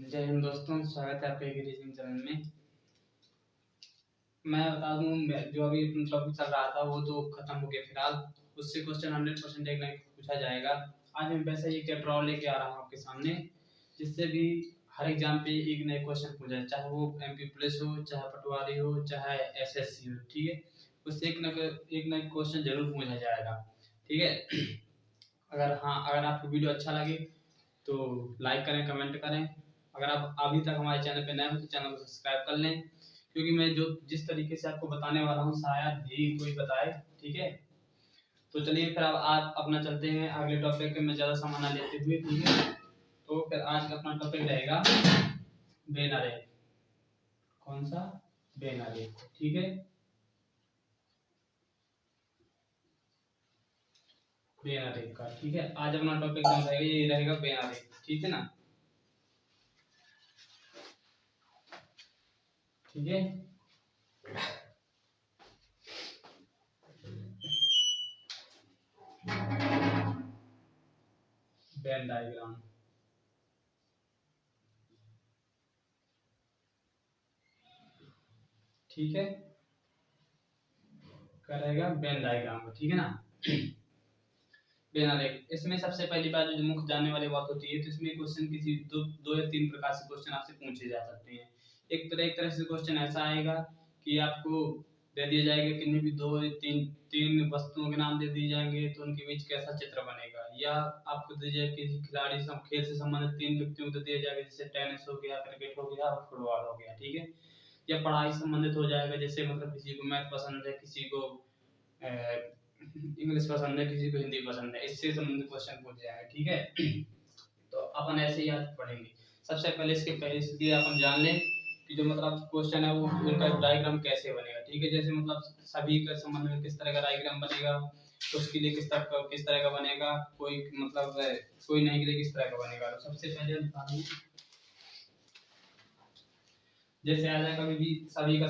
जय हिंद दोस्तों, स्वागत है आपके रीजनिंग चैनल में। मैं बता दूं, जो अभी टॉपिक चल रहा था वो तो खत्म हो गया फिलहाल। उससे क्वेश्चन 100% एक नहीं पूछा जाएगा। आज मैं वैसा ही एक ड्रॉ लेके आ रहा हूँ आपके सामने, जिससे भी हर एग्जाम पे एक नए क्वेश्चन पूछा, चाहे वो MP पुलिस हो, चाहे पटवारी हो, चाहे SSC हो। ठीक है, उससे एक नए क्वेश्चन जरूर पूछा जाएगा। ठीक है। अगर आपको वीडियो अच्छा लगे तो लाइक करें, कमेंट करें। अगर आप अभी तक हमारे चैनल पे नए हो तो चैनल को सब्सक्राइब कर लें, क्योंकि मैं जिस तरीके से आपको बताने वाला हूँ शायद ही कोई बताए। ठीक है, तो चलिए फिर अब आज अपना चलते हैं अगले टॉपिक में ज़्यादा समय ना लेते हुए। ठीक है, तो फिर आज का अपना टॉपिक रहेगा बेनारे। कौन सा? बेनारे। ठीक है, बेनारे का। ठीक है, आज अपना टॉपिक रहेगा, ये रहेगा बेनारे। ठीक है ना? ठीक है, वेन डायग्राम। ठीक है, करेगा वेन डायग्राम। ठीक है ना? बेनारेक, इसमें सबसे पहली बात जो मुख्य जानने वाली बात होती है, तो इसमें क्वेश्चन किसी दो या तीन प्रकार से क्वेश्चन आपसे पूछे जा सकते हैं। एक तरह से क्वेश्चन ऐसा आएगा कि आपको दे दिया जाएगा कि भी दो तीन वस्तुओं के नाम दे दिए जाएंगे, तो उनके बीच कैसा चित्र बनेगा। या आपको दे दिया किसी खिलाड़ी खेल से संबंधित तीन व्यक्तियों को दे दिया जाएगा, जैसे टेनिस हो गया, क्रिकेट हो गया और फुटबॉल हो गया। ठीक है, या पढ़ाई संबंधित हो जाएगा, जैसे मतलब किसी को मैथ पसंद है, किसी को इंग्लिश पसंद है, किसी को हिंदी पसंद है, इससे संबंधित क्वेश्चन पूछ जाएगा। ठीक है, तो अपन ऐसे ही आज पढ़ेंगे। सबसे पहले इसलिए अपन जान लें कि जो मतलब क्वेश्चन है वो उनका डायग्राम कैसे बनेगा। ठीक है, जैसे मतलब सभी के संबंध में किस तरह का डायग्राम बनेगा, उसके लिए किस तरह का बनेगा, कोई मतलब कोई नहीं के लिए किस तरह का बनेगा। तो सबसे पहले बता दूं, जैसे आ जाए कभी भी सभी के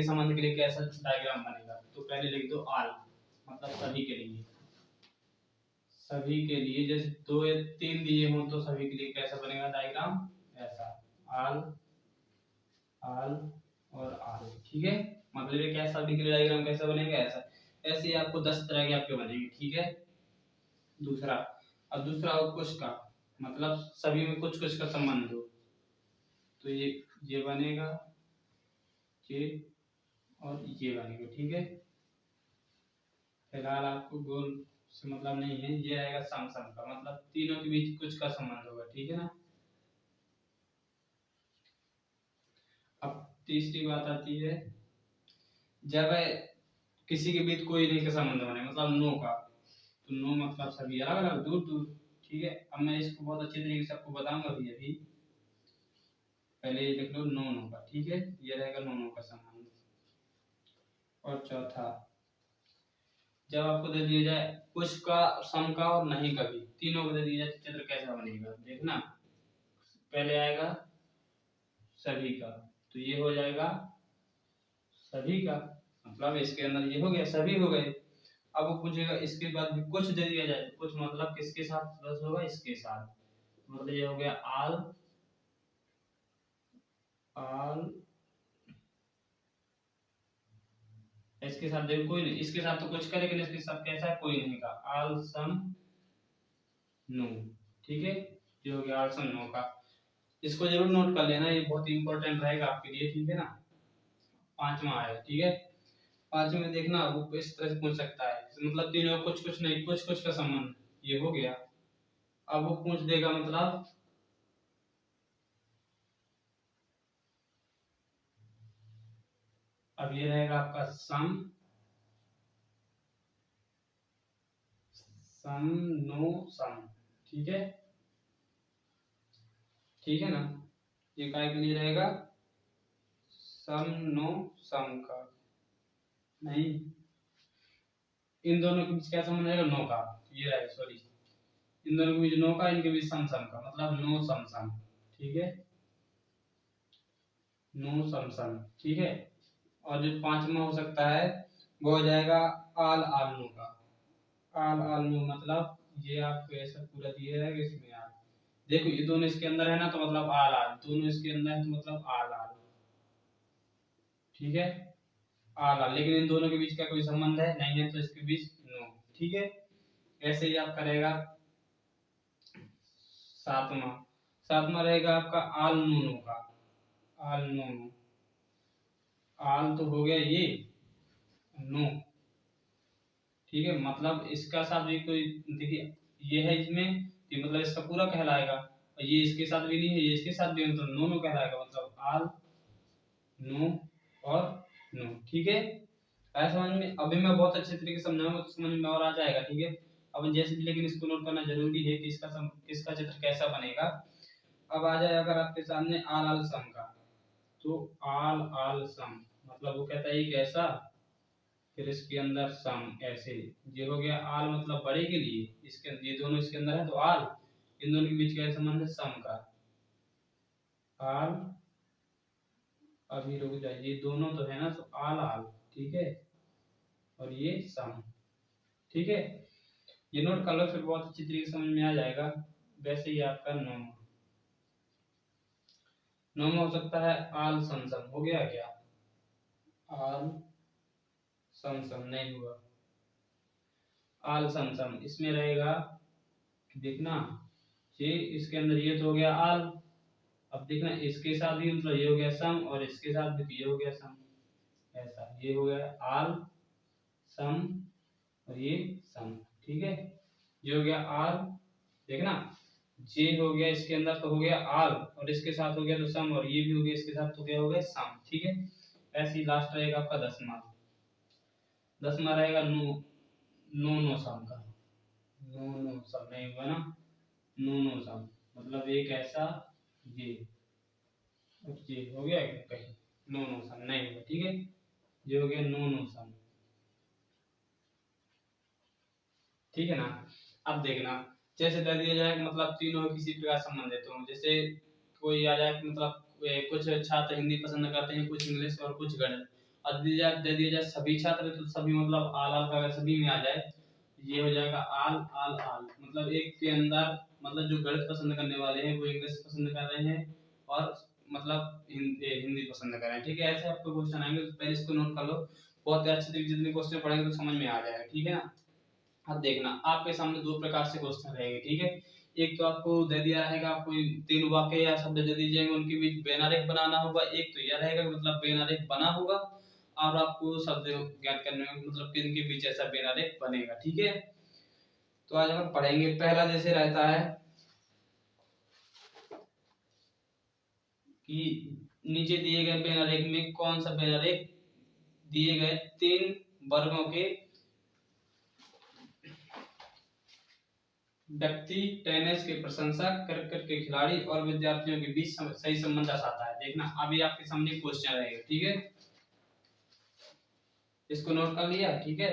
संबंध के लिए कैसा डायग्राम बनेगा, तो पहले लिख दो आल, मतलब सभी के लिए। सभी के लिए जैसे दो या तीन दिए हों तो सभी के लिए कैसा बनेगा डायग्राम, ऐसा आल, आल और आल। ठीक है, मतलब ये क्या सभी के लिए डायग्राम कैसा बनेगा, ऐसा। ऐसे ही आपको 10 तरह के आपके बनेंगे। ठीक है, दूसरा। अब दूसरा हो कुछ का, मतलब सभी में कुछ कुछ का संबंध हो, तो ये बनेगा, ये और ये बनेगा। ठीक है, फिलहाल आपको गोल से मतलब नहीं है, ये रहेगा सम सम का, मतलब तीनों के बीच कुछ का संबंध होगा। ठीक है ना? अब तीसरी बात आती है, जब किसी के बीच कोई नहीं का संबंध बने, मतलब नो का, तो नो मतलब सभी अलग अलग दूर दूर। ठीक है, अब मैं इसको बहुत अच्छे तरीके से आपको बताऊंगा अभी। पहले ये लिख लो नो नो का। ठीक है, ये रहेगा नो नो का संबंध। और चौथा, जब आपको दे दिया जाए कुछ का, सम का और नहीं का भी, तीनों को दे दिया जाए, चित्र कैसा बनेगा देखना। पहले आएगा सभी का, तो ये हो जाएगा सभी का, मतलब इसके अंदर ये हो गया, सभी हो गए। अब वो पूछेगा इसके बाद भी कुछ दे दिया जाए, कुछ मतलब किसके साथ प्लस होगा, इसके साथ, मतलब ये हो गया आल, आल। इसके साथ देखो कोई नहीं, इसके साथ तो कुछ का, लेकिन इसके साथ कैसा है, कोई नहीं का, आल सम नो। ठीक है, ये हो गया आल सम नो का। इसको जरूर नोट कर लेना, ये बहुत इंपॉर्टेंट रहेगा आपके लिए। ठीक है ना? पांचवा है। ठीक है, पांचवे में देखना वो इस तरह से पूछ सकता है, मतलब तीनों कुछ कुछ नहीं, कुछ कुछ का संबंध, ये हो गया। अब वो पूछ देगा मतलब अब ये रहेगा आपका सम, सम नो सम। ठीक है, ठीक है ना? ये काय के लिए रहेगा, सम नो सम का नहीं, इन दोनों के बीच क्या संबंध रहेगा, नो का। ये रहेगा, सॉरी, इन दोनों के बीच नो का, इनके बीच सम सम का, मतलब नो सम सम। ठीक है, नो सम सम। ठीक है, और जो पांचवा हो सकता है वो हो जाएगा आल आल नो का। आल आल नो मतलब ये आपको ऐसा पूरा दिया रहेगा, इसमें आप देखो ये दोनों इसके अंदर है ना, तो मतलब आल आल, दोनों इसके अंदर है तो मतलब आल आल, ठीक है, आल आल। लेकिन इन दोनों के बीच का कोई संबंध है नहीं है, तो इसके बीच नो, ठीक है। ऐसे ही आप करेगा। सातवां, सातवां रहेगा आपका आल नूनो का, आल नूनो, आल तो हो गया ये, नो, ठीक है। मतलब इसका साथ भी कोई, देखिए ये है इसमें, ये मतलब इसका पूरा कहलाएगा, और ये इसके साथ भी नहीं है, ये इसके साथ भी है, मतलब नो नो कहलाएगा, मतलब आल नो और नो, ठीक है। आया समझ में? अभी मैं बहुत अच्छे तरीके से समझाऊंगा तो समझ में और आ जाएगा, ठीक है। अब जैसे भी, लेकिन इसको नोट करना जरूरी है कि इसका चित्र कैसा बनेगा। अब आ जाए अगर आपके सामने आल आल सम का, तो आल आल सम मतलब वो कहता है कैसा, फिर इसके अंदर सम ऐसे, ये हो गया आल मतलब बड़े के लिए, इसके ये दोनों इसके अंदर है तो आल, इन दोनों के बीच का संबंध है सम का, आल, अभी रुक जाइए, ये दोनों तो है ना, तो आल आल, ठीक है, और ये सम, ठीक है। ये नोट कर लो, फिर बहुत अच्छी तरीके से समझ में आ जाएगा। वैसे ही आपका नोमा, नोमा हो सकता है आल सम सम, हो गया क्या, आल सम सम नहीं हुआ, आल सम सम इसमें रहेगा, देखना ये इसके अंदर ये तो हो गया आल, अब देखना इसके साथ भी मतलब ये हो गया सम, और इसके साथ भी ये हो गया सम, ऐसा ये हो गया आल सम और ये सम, ठीक है। ये हो गया आल, देखना जे हो गया इसके अंदर तो हो गया आल, और इसके साथ हो गया तो सम, और ये भी हो गया इसके साथ तो क्या हो गया सम, ठीक है। ऐसे ही लास्ट रहेगा आपका दसवां, दसवां रहेगा नो, नो नो सम का, नो नो सम नहीं हुआ ना, नो नो सम मतलब एक ऐसा, ये ये हो गया क्या कहीं, नो नो सम नहीं हुआ, ठीक है। ये हो गया नो नो सम, ठीक है ना। अब देखना जैसे दे दिया जाए मतलब तीनों किसी प्रकार संबंधित हो, जैसे कोई आ जाए मतलब कुछ छात्र हिंदी पसंद करते हैं, कुछ इंग्लिश और कुछ गणित, और दे दिया जाए सभी छात्र, तो सभी मतलब आल आल का अगर सभी में आ जाए, ये हो जाएगा आल आल आल, मतलब एक के अंदर मतलब जो गणित पसंद करने वाले हैं वो इंग्लिश पसंद कर रहे हैं, और मतलब हिंदी पसंद कर रहे हैं, ठीक है। ऐसे आपको क्वेश्चन आएंगे, तो पहले इसको नोट कर लो, बहुत अच्छे तरीके जितने क्वेश्चन पढ़ेंगे तो समझ में आ जाएगा, ठीक है ना। अब देखना आपके सामने दो प्रकार से क्वेश्चन रहेंगे, ठीक है। एक तो आपको दे दिया रहेगा, आपको तीन वाक्य या शब्द दे दिए जाएंगे, उनके बीच बेनारेख बनाना होगा। एक तो यह रहेगा मतलब बेनारेख बना होगा, और आपको शब्द ज्ञात करने में मतलब किन के बीच ऐसा बेनारेख बनेगा, ठीक है। तो आज हम पढ़ेंगे, पहला जैसे रहता है कि नीचे दिए गए बेनारेख में कौन सा बेनारेख दिए गए तीन वर्गों के व्यक्ति, टेनिस के प्रशंसक, क्रिकेट के खिलाड़ी और विद्यार्थियों के बीच सही संबंध दर्शाता है। देखना अभी आपके सामने क्वेश्चन रहेगा, ठीक है। इसको नोट कर लिया, ठीक है।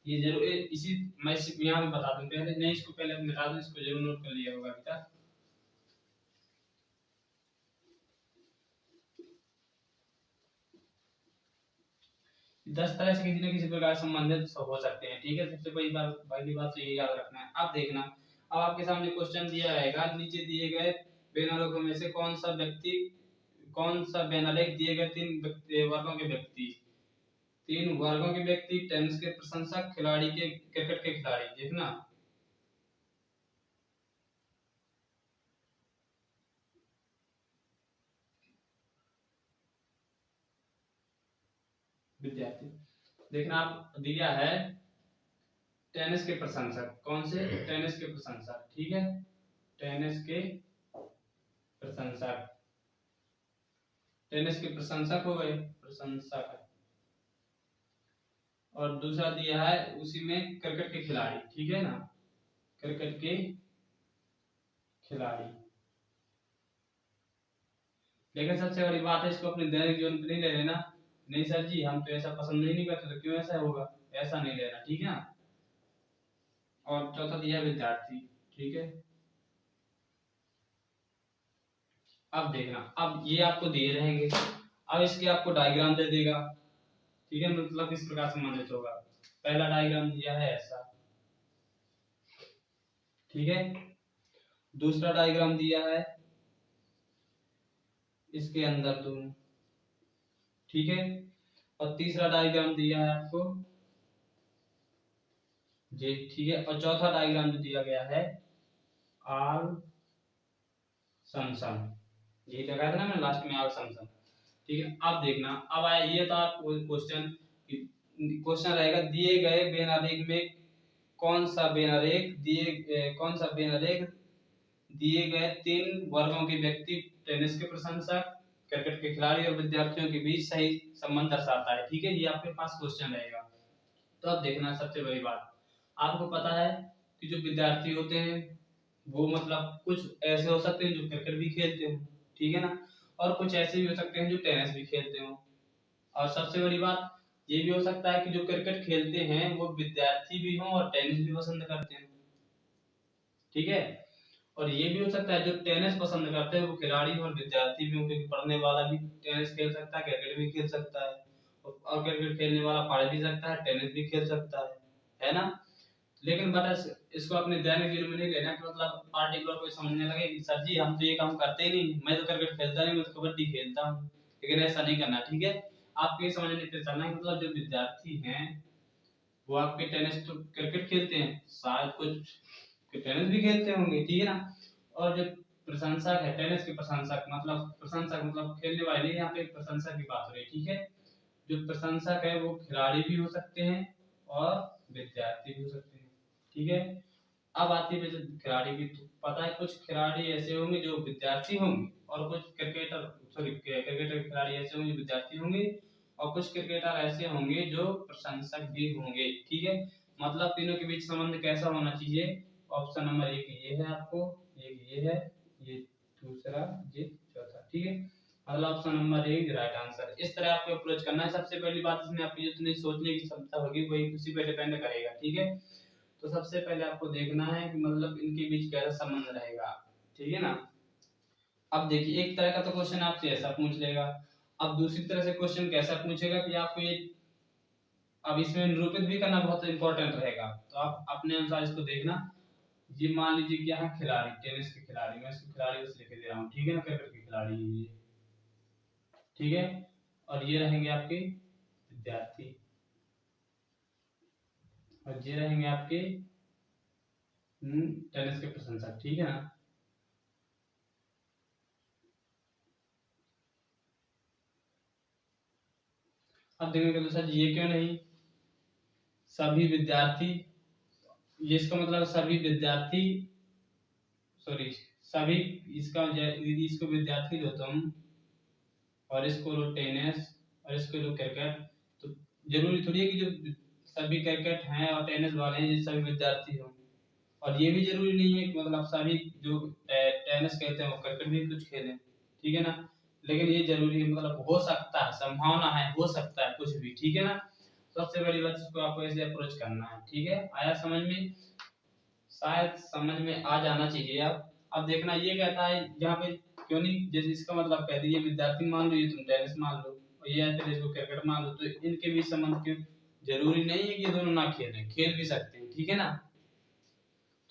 ये जरूर इसी मैं यहाँ पे बता दूं, पहले नहीं इसको पहले मिटा दूं, इसको जरूर नोट कर लिया होगा अभी तक। 10 तरह से किसी न किसी प्रकार संबंधित हो सकते हैं, ठीक है। सबसे पहली बात तो ये याद रखना है। अब देखना, अब आपके सामने क्वेश्चन दिया रहेगा, नीचे दिए गए बेनालेखों में से कौन सा बेनालेख दिए गए तीन वर्गों के व्यक्ति, टेनिस के प्रशंसक, खिलाड़ी के क्रिकेट के खिलाड़ी, देखना विद्यार्थी, देखना आप दिया है टेनिस के प्रशंसक, कौन से टेनिस के प्रशंसक, ठीक है। टेनिस के प्रशंसक, टेनिस के प्रशंसक हो गए, प्रशंसक, और दूसरा दिया है उसी में क्रिकेट के खिलाड़ी, ठीक है ना, क्रिकेट के खिलाड़ी। लेकिन सबसे बड़ी बात है, इसको अपने दैनिक जीवन पे नहीं ले लेना, नहीं सर जी हम तो ऐसा पसंद नहीं करते, तो क्यों ऐसा होगा, ऐसा नहीं लेना, ठीक है ना। और चौथा दिया विद्यार्थी, ठीक है। अब देखना, अब ये आपको दिए रहेंगे, अब इसके आपको डायग्राम दे देगा, ठीक है, मतलब किस प्रकार संबंधित होगा। पहला डायग्राम दिया है ऐसा, ठीक है। दूसरा डायग्राम दिया है इसके अंदर दोनों, ठीक है। और तीसरा डायग्राम दिया है आपको जी, ठीक है। और चौथा डायग्राम जो दिया गया है आल सम सम, ये लगाया था ना मैंने लास्ट में, आल सम सम, ठीक है। अब देखना, अब आया ये था क्वेश्चन, क्वेश्चन रहेगा दिए गए बेनारेख में कौन सा बेनारेख दिए गए 3 वर्गों के व्यक्ति टेनिस के प्रशंसक, क्रिकेट के खिलाड़ी और विद्यार्थियों के बीच सही संबंध दर्शाता है, ठीक है। ये आपके पास क्वेश्चन रहेगा। तो अब देखना, सबसे बड़ी बात, आपको पता है कि जो विद्यार्थी होते हैं वो मतलब कुछ ऐसे हो सकते हैं जो क्रिकेट भी खेलते हो, ठीक है ना, और कुछ ऐसे भी हो सकते हैं जो टेनिस भी खेलते हो। और सबसे बड़ी बात ये भी हो सकता है कि जो क्रिकेट खेलते हैं वो विद्यार्थी भी हों और टेनिस भी पसंद करते हैं, ठीक है। और ये भी हो सकता है जो टेनिस पसंद करते हैं वो खिलाड़ी और विद्यार्थी भी हों, क्योंकि पढ़ने वाला भी टेनिस खेल सकता है, क्रिकेट भी खेल सकता है, और क्रिकेट खेलने वाला पढ़ भी सकता है, टेनिस भी खेल सकता है ना। लेकिन बट इसको अपने दैनिक जीवन में नहीं लेना कि मतलब पार्टिकुलर कोई समझने लगे कि सर जी हम तो ये काम करते ही नहीं, मैं तो क्रिकेट खेलता नहीं, मैं तो कबड्डी खेलता हूँ, लेकिन ऐसा नहीं करना, ठीक है। आपको ये समझने के चलना है मतलब जो विद्यार्थी हैं वो आपके टेनिस तो क्रिकेट खेलते हैं, शायद कुछ टेनिस भी खेलते होंगे, ठीक है ना। और जो प्रशंसक है, टेनिस के प्रशंसक मतलब खेलने वाले नहीं, यहाँ पे प्रशंसक की बात हो रही है, ठीक है। जो प्रशंसक है वो खिलाड़ी भी हो सकते हैं और विद्यार्थी भी हो सकते हैं, ठीक है। अब आती है खिलाड़ी की, तो पता है कुछ खिलाड़ी ऐसे होंगे जो विद्यार्थी होंगे और कुछ क्रिकेटर खिलाड़ी ऐसे होंगे जो विद्यार्थी होंगे और कुछ क्रिकेटर ऐसे होंगे जो प्रशंसक भी होंगे, ठीक है। मतलब तीनों के बीच संबंध कैसा होना चाहिए, ऑप्शन नंबर 1 ये है आपको, एक ये है, ये दूसरा, ये चौथा, ठीक है। मतलब ऑप्शन नंबर 1 राइट आंसर। इस तरह आपको अप्रोच करना है। सबसे पहली बात इसमें आपकी जितनी सोचने की क्षमता होगी वही उसी पे डिपेंड करेगा, ठीक है। तो सबसे पहले आपको देखना है कि मतलब इनके बीच कैसा संबंध रहेगा, ठीक है ना। अब देखिए एक तरह का तो क्वेश्चन आपसे ऐसा पूछ लेगा, अब दूसरी तरह से क्वेश्चन कैसा पूछेगा कि आपको ये, अब इसमें निरूपित भी करना बहुत इंपॉर्टेंट रहेगा, तो आप अपने अनुसार इसको देखना। ये मान लीजिए क्या है, खिलाड़ी, टेनिस के खिलाड़ी, मैं इसको खिलाड़ी बस लिख दे रहा हूँ, ठीक है ना, क्रिकेट के खिलाड़ी है ये, ठीक है। और ये रहेंगे आपके विद्यार्थी, और ये रहेंगे आपके टेनिस के प्रशंसक, ठीक है ना। अब देखेंगे तो सर ये क्यों नहीं, सभी विद्यार्थी, ये इसका मतलब सभी विद्यार्थी, सॉरी सभी, इसको विद्यार्थी लो तुम और इसको लो टेनिस और इसको लो क्रिकेट, तो जरूरी थोड़ी है कि जो सभी क्रिकेट हैं और टेनिस वाले हैं ये सभी विद्यार्थी हों, और ये भी जरूरी नहीं है कि मतलब सभी जो टेनिस खेलते हैं वो क्रिकेट भी कुछ खेलें, ठीक है ना। लेकिन ये जरूरी है, मतलब हो सकता है, संभावना है, हो सकता है कुछ भी, ठीक है ना। सबसे बड़ी बात इसको आपको ऐसे अप्रोच करना है, ठीक है। आया समझ में, शायद समझ में आ जाना चाहिए। अब देखना ये कहता है यहाँ पे क्यों नहीं, जैसे इसका मतलब कह दिए विद्यार्थी मान लो, ये तुम टेनिस मान लो और ये फिर इसको क्रिकेट मान लो, तो इनके बीच संबंध क्यों, जरूरी नहीं है कि ये दोनों ना खेलें, खेल भी सकते हैं, ठीक है ना।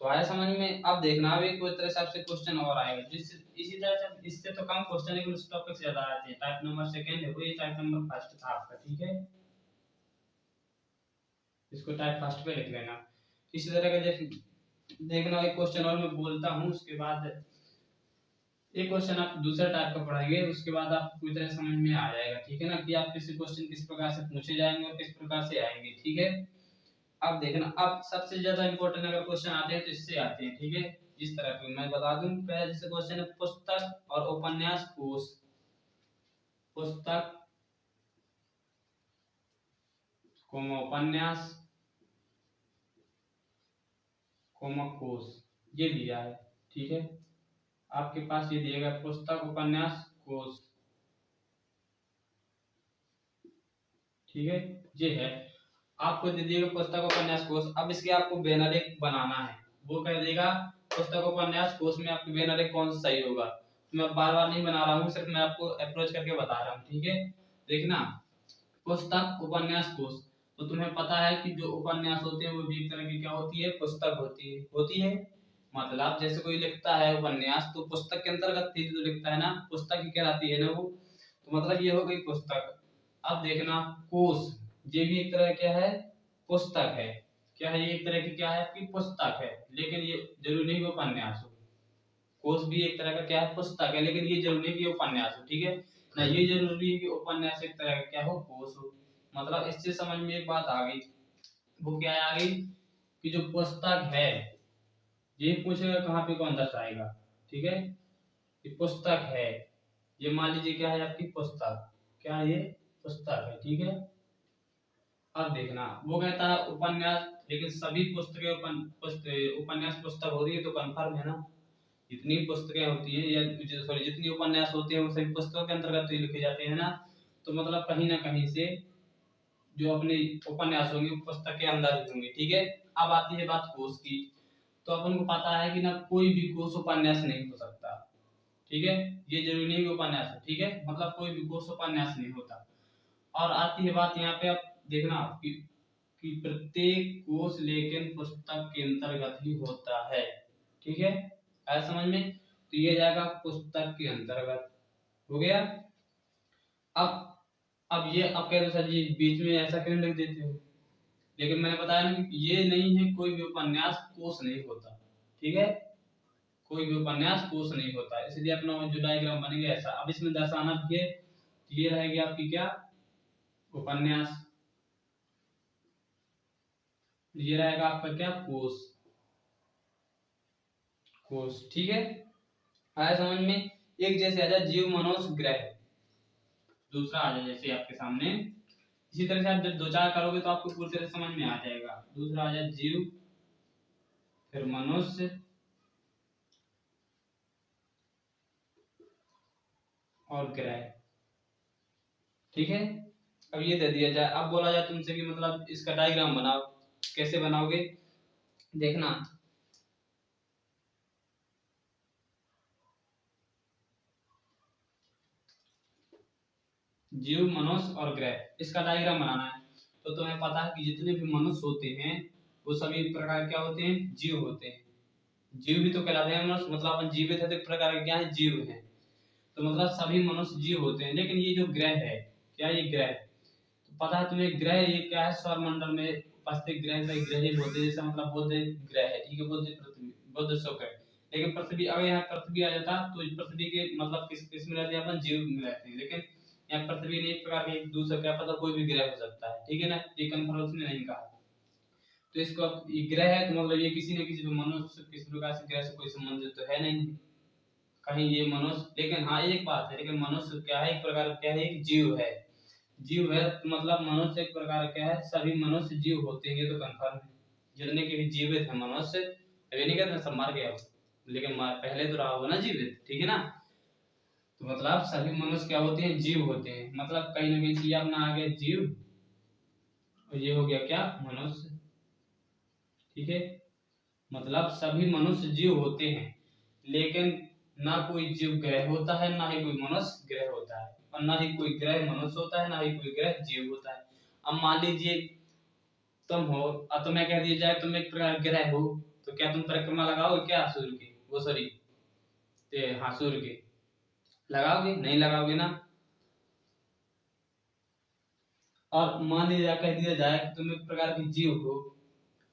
तो आया समझ में। अब देखना अभी कोई तरह से आपसे क्वेश्चन और आएगा जिस इसी तरह से, इससे तो कम क्वेश्चन लेकिन उस टॉपिक से ज्यादा आते हैं। टाइप नंबर सेकंड है वो, ये टाइप नंबर फर्स्ट था आपका, ठीक है। इसको टाइप फर्स्ट पे लिख लेना। इसी तरह का देखना एक क्वेश्चन और मैं बोलता हूँ, उसके बाद एक क्वेश्चन आप दूसरा टाइप का पढ़ाएंगे, उसके बाद आप पूरी तरह समझ में आ जाएगा, ठीक है ना, कि आप किसी क्वेश्चन किस प्रकार से पूछे जाएंगे और किस प्रकार से आएंगे, ठीक है। अब देखना, अब सबसे ज्यादा इंपॉर्टेंट अगर क्वेश्चन आते हैं तो इससे आते हैं, ठीक है। इस तरह के मैं बता दूं, पहले जैसे क्वेश्चन है पुस्तक और उपन्यास कोश, पुस्तक उपन्यास कोश, ये दिया है, ठीक है। आपके पास ये दिया गया पुस्तक उपन्यास कोश, ठीक है, ये है। आपको दे दिएगा पुस्तक उपन्यास कोश। अब इसके आपको बैनर बनाना है, वो कह देगा पुस्तक उपन्यास कोश में आपके बैनर कौन सा सही होगा। मैं बार बार नहीं बना रहा हूँ, सिर्फ मैं आपको अप्रोच करके बता रहा हूँ, ठीक है। देखना, पुस्तक उपन्यास कोश, तो तुम्हें पता है कि जो उपन्यास होते हैं वो भी एक तरह की क्या होती है, पुस्तक होती है, मतलब जैसे कोई लिखता है उपन्यास तो पुस्तक के अंतर्गत ही तो लिखता है ना, पुस्तक ही कहलाती है ना वो। तो मतलब ये हो गई पुस्तक। अब देखना कोश, ये भी एक तरह का क्या है, पुस्तक है। क्या है ये, एक तरह की क्या है आपकी पुस्तक है, लेकिन ये जरूरी नहीं कि उपन्यास हो। कोश भी एक तरह का क्या है, पुस्तक है, लेकिन ये जरूरी नहीं कि उपन्यास हो, ठीक है ना। ये जरूरी है कि उपन्यास एक तरह का क्या हो, कोश हो। मतलब इससे समझ में एक बात आ गई, वो क्या है आ गई कि जो पुस्तक है, ये पूछेगा कहाँ पे कौन दर्शाएगा, ठीक है। ये पुस्तक है, ये मान लीजिए क्या है आपकी पुस्तक, क्या है ये पुस्तक है, ठीक है। अब देखना वो कहता है उपन्यास, लेकिन सभी पुस्तकें उपन्यास पुस्तक हो रही है तो कंफर्म है ना। जितनी पुस्तकें होती है या सॉरी जितनी उपन्यास होती है वो सभी पुस्तकों के अंतर्गत तो ही लिखे जाते हैं ना। तो मतलब कहीं ना कहीं से जो अपने उपन्यास होंगे वो पुस्तक के अंदर ही होंगे, ठीक है। अब आती है बात कोश की। तो अपन को पता है कि ना कोई भी कोश उपन्यास नहीं हो सकता, ठीक है। ये जरूरी नहीं कि उपन्यास है, ठीक है, मतलब कोई भी कोश उपन्यास नहीं होता। और आती है बात यहाँ पे, आप देखना कि प्रत्येक कोश लेकिन पुस्तक के अंतर्गत ही होता है, ठीक है। आया समझ में, तो ये जाएगा पुस्तक के अंतर्गत, हो गया। अब ये अब कह दो सर जी बीच में ऐसा क्यों लिख देते हो, लेकिन मैंने बताया ना कि ये नहीं है कोई भी उपन्यास कोश नहीं होता, ठीक है। कोई भी उपन्यास कोश नहीं होता, इसलिए अपना जो डायग्राम बनेगा ऐसा। अब इसमें दर्शाना भी है, ये रहेगी आपकी क्या, उपन्यास। ये रहेगा आपका क्या, कोश, कोश, ठीक है। आया समझ में। एक जैसे आ जाए जीव मनुष्य ग्रह, दूसरा आ जाए जैसे आपके सामने, इसी तरह से आप जब दो चार करोगे तो आपको पूरी तरह समझ में आ जाएगा। दूसरा आ जाए जीव, फिर मनुष्य, और ग्रह, ठीक है। अब ये दे दिया जाए, अब बोला जाए तुमसे कि मतलब इसका डायग्राम बनाओ, कैसे बनाओगे देखना। जीव मनुष्य और ग्रह, इसका डायग्राम बनाना है। तो तुम्हें पता है कि जितने भी मनुष्य होते हैं वो सभी प्रकार क्या होते हैं, जीव होते हैं। जीव भी तो कहलाते हैं मनुष्य, मतलब अपन जीवित है तो एक प्रकार के क्या है, जीव है। तो मतलब सभी मनुष्य जीव होते हैं, लेकिन ये जो ग्रह है, क्या ये ग्रह, तो पता है तुम्हें ग्रह ये क्या है, सौरमंडल में उपस्थित ग्रह का ग्रह ही बोलते हैं। जैसे मतलब बुध ग्रह है, ठीक है, बुध पृथ्वी, बुध शुक्र है। लेकिन पृथ्वी, अगर यहाँ पृथ्वी आ जाता तो पृथ्वी के मतलब किस में रहते हैं अपन, जीव में रहते हैं। लेकिन यहाँ पृथ्वी नहीं, एक प्रकार के एक दूसरा क्या पता कोई भी ग्रह हो सकता है, ठीक है ना। ये कंफर्म उसने नहीं कहा। तो इसको अब ये ग्रह है तो मतलब ये किसी न किसी मनुष्य किसी प्रकार से ग्रह से कोई संबंधित तो है नहीं कहीं ये मनुष्य। लेकिन हाँ एक बात है, लेकिन मनुष्य क्या है, एक प्रकार क्या है, एक जीव है। जीव है तो मतलब मनुष्य एक प्रकार क्या है, सभी मनुष्य जीव होते हैं, ये तो कंफर्म है। जितने के भी जीवित है मनुष्य, अभी नहीं कहते सब मर गया, लेकिन पहले तो रहा हो ना जीवित, ठीक है ना। तो मतलब सभी मनुष्य क्या होते हैं, जीव होते हैं। मतलब कहीं ना कहीं से अपना आ गया जीव, और ये हो गया क्या, मनुष्य, ठीक है। मतलब सभी मनुष्य जीव होते हैं, लेकिन ना कोई जीव ग्रह होता है, ना ही कोई मनुष्य ग्रह होता है, और ना ही कोई ग्रह मनुष्य होता है, ना ही कोई ग्रह जीव होता है। अब मान लीजिए तुम हो, अब तुम्हें कह दिया जाए तुम एक प्रकार ग्रह हो, तो क्या तुम परिक्रमा लगाओगे क्या सूर्य की, वो सॉरी हाँ सूर्य की लगाओगे, नहीं लगाओगे ना। और मान लीजिए कह दिया जाए कि तुम एक प्रकार की जीव हो,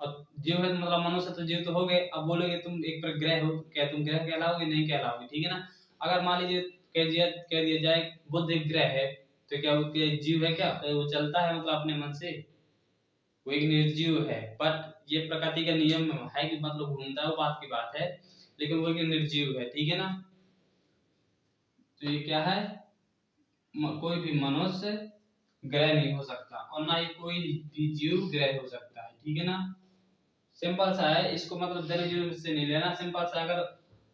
और जीव है तो मतलब मनुष्य तो जीव तो हो गए। अब बोलोगे तुम एक पर ग्रह हो, क्या तुम ग्रह कहलाओगे, नहीं कहलाओगे, ठीक है ना। अगर मान लीजिए कह दिया जाए बुध एक ग्रह है, तो क्या वो जीव है क्या, वो चलता है मतलब अपने मन से, वो एक निर्जीव है। बट ये प्रकृति का नियम है कि मतलब घूमता है, वो बात की बात है, लेकिन वो एक निर्जीव है, ठीक है ना। तो ये क्या है, कोई भी मनुष्य ग्रह नहीं हो सकता, और ना ही कोई भी जीव ग्रह हो सकता है, ठीक है ना। सिंपल सा है, इसको मतलब दरिद्र से नहीं लेना, सिंपल सा। अगर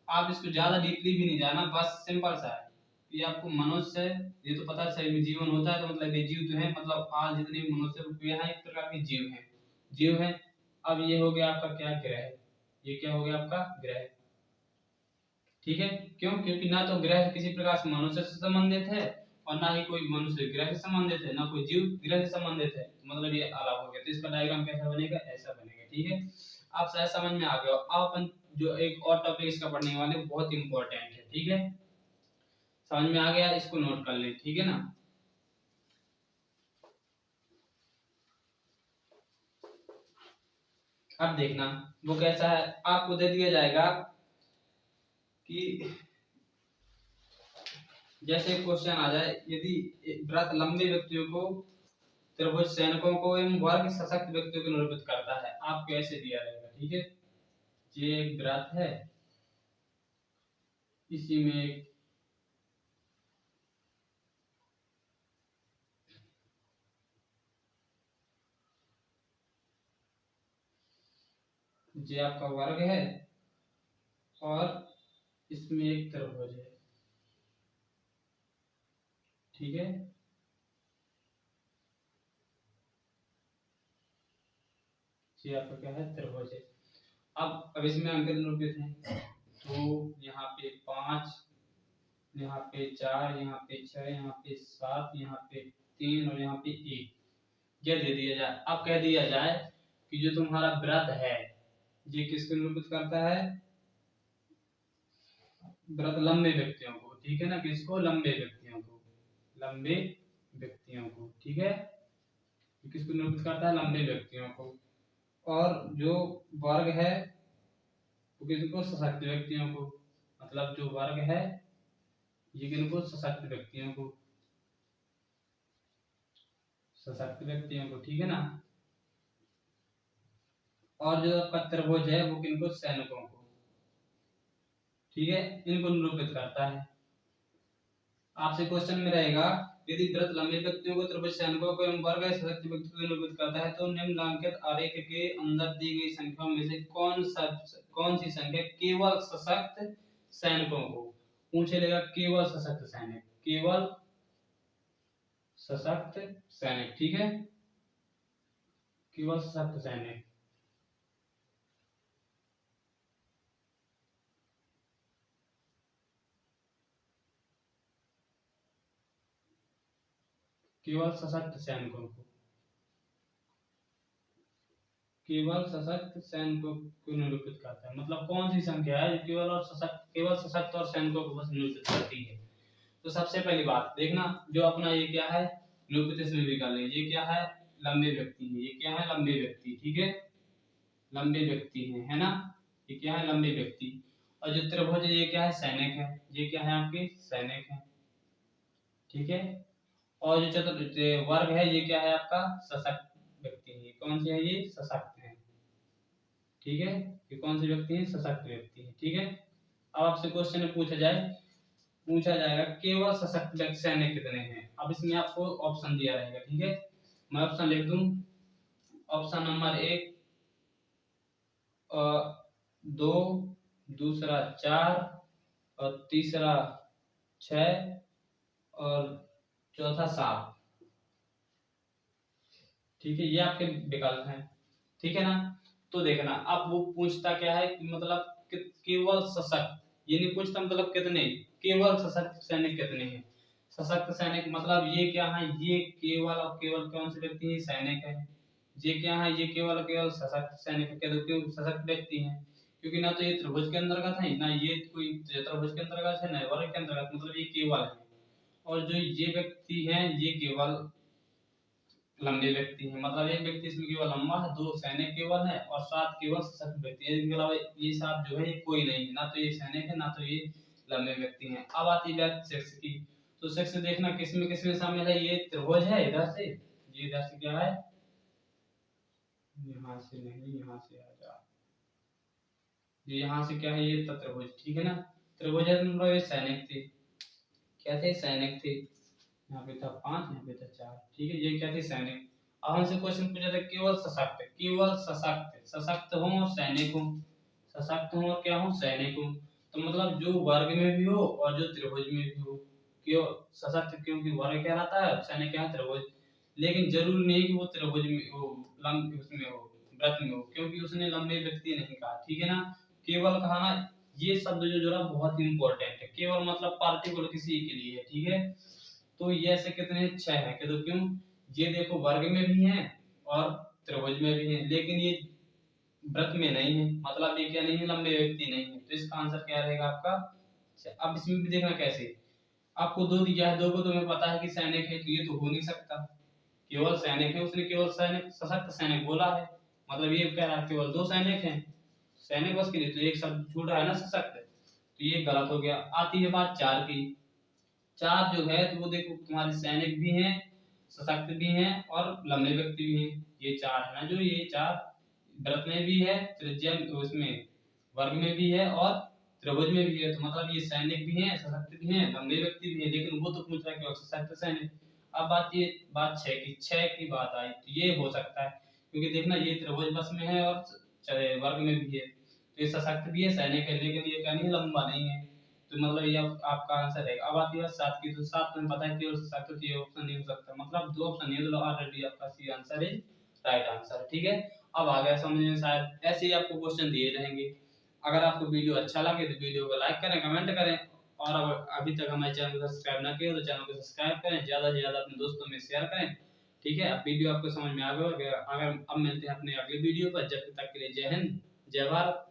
आप इसको ज्यादा डीपली भी नहीं जाना, बस सिंपल सा है कि आपको मनुष्य ये तो पता है शरीर में जीवन होता है, तो मतलब ये जीव तो है, मतलब आज जितने भी मनुष्य यहाँ एक प्रकार के जीव हैं, जीव है। अब ये हो गया आपका क्या, ग्रह, ये क्या हो गया आपका ग्रह, ठीक है। क्यों, क्योंकि ना तो ग्रह किसी प्रकार से मनुष्य से संबंधित है, और ना ही कोई मनुष्य ग्रह से संबंधित है, ना कोई जीव ग्रह से संबंधित है, तो मतलब ये अलग हो गया। तो इसका डायग्राम कैसा बनेगा, ऐसा बनेगा, ठीक है। आप शायद समझ में आ गया। अब अपन जो एक और टॉपिक इसका पढ़ने वाले बहुत इंपॉर्टेंट है, ठीक है। समझ में आ गया, इसको नोट कर ले, ठीक है ना। अब देखना वो कैसा है, आपको दे दिया जाएगा कि जैसे क्वेश्चन आ जाए, यदि व्रत लंबे व्यक्तियों को, त्रिभुज सैनिकों को एवं वर्ग सशक्त व्यक्तियों को निरूपित करता है, आपको ऐसे दिया रहेगा, ठीक है। ये एक व्रत है, इसी में एक ये आपका वर्ग है और इसमें एक त्रिभुज है, ठीक है। ये आपका क्या है, त्रिभुज है। अब इसमें अंक निरूपित हैं, तो यहाँ पे 5, यहाँ पे 4, यहाँ पे 6, यहाँ पे 7, यहाँ पे 3 और यहाँ पे 1, ये दे दिया जाए। अब कह दिया जाए कि जो तुम्हारा व्रत है ये किसको निरूपित करता है, व्रत लंबे व्यक्तियों को, ठीक है ना। किसको, लंबे व्यक्तियों को, लंबे व्यक्तियों को, ठीक है। किसको निरूपित करता है, लंबे व्यक्तियों को। और जो वर्ग है वो किसको, सशक्त व्यक्तियों को, मतलब जो वर्ग है ये किनको, सशक्त व्यक्तियों को, सशक्त व्यक्तियों को, ठीक है ना। और जो आपका त्रिभुज है वो किनको, सैनिकों को, ठीक है, इनको निरूपित करता है। आपसे क्वेश्चन में रहेगा, यदि व्रत लंबे व्यक्तियों को, त्रिभुज सैनिकों को एवं वर्ग सशक्त व्यक्तियों को निरूपित करता है तो निम्नलिखित आरेख के अंदर दी गई संख्याओं में से कौन सी संख्या केवल सशक्त सैनिकों को, पूछेगा केवल सशक्त सैनिक, केवल सशक्त सैनिक, ठीक है, केवल सशक्त सैनिक। केवल सशक्त सैनिकों को, केवल सशक्त सैनिकों को निरूपित करता है, मतलब कौन सी संख्या है जो केवल सशक्त और सैनिकों को बस निरूपित करती है। तो सबसे पहली बात देखना, जो अपना ये क्या है, निरूपित इसमें भी कर लें, ये क्या है, लंबे व्यक्ति है, ये क्या है, लंबे व्यक्ति, ठीक है, लंबे व्यक्ति है ना, ये क्या है, लंबे व्यक्ति। और जो त्रिभुज है ये क्या है, सैनिक है, ये क्या है, आपके सैनिक है, ठीक है। और जो चतुर्थ वर्ग है ये क्या है, आपका सशक्त व्यक्ति है, कौन सी है, ये सशक्त है, ठीक है। ये कौन से व्यक्ति है, सशक्त व्यक्ति है, ठीक है। अब आपसे क्वेश्चन में पूछा जाएगा केवल सशक्त सैनिक कितने हैं। अब इसमें आपको ऑप्शन दिया रहेगा, ठीक है, मैं ऑप्शन लिख दूं। ऑप्शन नंबर 1 2, दूसरा 4 और तीसरा 6 और चौथा 7, ठीक है, ये आपके विकल्प हैं, ठीक है ना। तो देखना अब वो पूछता क्या है कि मतलब केवल सशक्त, ये नहीं पूछता मतलब कितने, केवल सशक्त सैनिक कितने हैं। सशक्त सैनिक मतलब ये क्या है, ये केवल और केवल कौन से व्यक्ति है, सैनिक है। ये क्या है, ये केवल और केवल सशक्त सैनिक है, क्यों सशक्त व्यक्ति है, क्योंकि ना तो ये त्रिभुज के अंतर्गत है, ना ये कोई चतुर्भुज के अंतर्गत है, ना वर्ग के अंतर्गत, मतलब ये केवल है। और जो ये व्यक्ति है ये केवल लंबे व्यक्ति हैं, मतलब एक व्यक्ति इसमें केवल लंबा है, 2 सैनिक केवल है और 7 केवल सशक्त व्यक्ति है। इसके अलावा ये 7 जो है ये कोई नहीं है, ना तो ये सैनिक है ना तो ये लंबे व्यक्ति हैं। अब आती बात सेक्स की, तो सेक्स देखना किसमें शामिल है, ये त्रिभुज है इधर से, ये इधर से क्या है, यहाँ से नहीं, यहाँ से आ जा, ये यहाँ से क्या है, ये त्रिभुज, ठीक है ना। त्रिभुज है मतलब ये सैनिक थे, क्या थे, सैनिक थे। यहाँ पे था 5, यहाँ पे था 4, ठीक है, ये क्या थे, सैनिक। अब हमसे क्वेश्चन पूछा था केवल सशक्त, केवल सशक्त, सशक्त हो और सैनिक हो, सशक्त हो और क्या हो, सैनिक हो। तो मतलब जो वर्ग में भी हो और जो त्रिभुज में भी हो, क्यों सशक्त, क्योंकि वर्ग क्या रहता है, सैनिक क्या है, त्रिभुज। लेकिन जरूरी नहीं कि वो त्रिभुज में हो, लंब उसमें हो, व्रत में हो, क्योंकि उसने लंबे व्यक्ति नहीं कहा, ठीक है ना। केवल कहा ना, ये शब्द जो जोड़ा बहुत इंपॉर्टेंट है, केवल मतलब पार्टिकुलर किसी के लिए है, ठीक है। तो ये ऐसे कितने 6 है, कि तो क्यों, ये देखो वर्ग में भी है और त्रिभुज में भी है, लेकिन ये व्रत में नहीं है, मतलब ये क्या नहीं है, लंबे व्यक्ति नहीं है। तो इसका आंसर क्या रहेगा आपका। अब इसमें भी देखना कैसे, आपको दो दिया है, दो को तुम्हें पता है कि सैनिक है, तो ये तो हो नहीं सकता, केवल सैनिक है, उसने केवल सैनिक सशक्त सैनिक बोला है, मतलब ये कह रहा है केवल दो सैनिक हैं, सैनिक बस के लिए, तो एक शब्द छूट रहा है ना सशक्त, तो ये गलत हो गया। आती है बात चार की। चार जो है तो वो देखो तुम्हारे सैनिक भी हैं, सशक्त भी हैं और लंबे व्यक्ति भी हैं, ये चार है ना, जो ये चार व्रत में भी है, त्रिज्या उसमें वर्ग में भी है और त्रिभुज में भी है, तो मतलब ये सैनिक भी हैं, सशक्त भी हैं, लंबे व्यक्ति भी है, लेकिन वो तो पूछ रहा है कि सशक्त सैनिक। अब बात छह की बात आई, तो ये हो सकता है, क्योंकि देखना ये त्रिभुज बस में है और वर्ग में भी है, तो ये सशक्त भी है, सैनिक है, लेकिन ये क्या नहीं लंबा नहीं है, तो मतलब ये आपका आंसर है। अब आती है सात की, तो सात तुम्हें पता है कि सात, तो ये ऑप्शन नहीं हो सकता, मतलब दो ऑप्शन नहीं है, तो ऑलरेडी आपका सी आंसर है, राइट आंसर, ठीक है। अब आ गया समझ में, शायद ऐसे ही आपको क्वेश्चन दिए रहेंगे। अगर आपको वीडियो अच्छा लगे तो वीडियो को लाइक करें, कमेंट करें, और अगर अभी तक हमारे चैनल को सब्सक्राइब ना किया तो चैनल को सब्सक्राइब करें, ज्यादा से ज्यादा अपने दोस्तों में शेयर करें, ठीक है। अब वीडियो आपको समझ में आ गया, अगर अब मिलते हैं अपने अगले वीडियो पर, जब तक के लिए जय हिंद, जय भारत।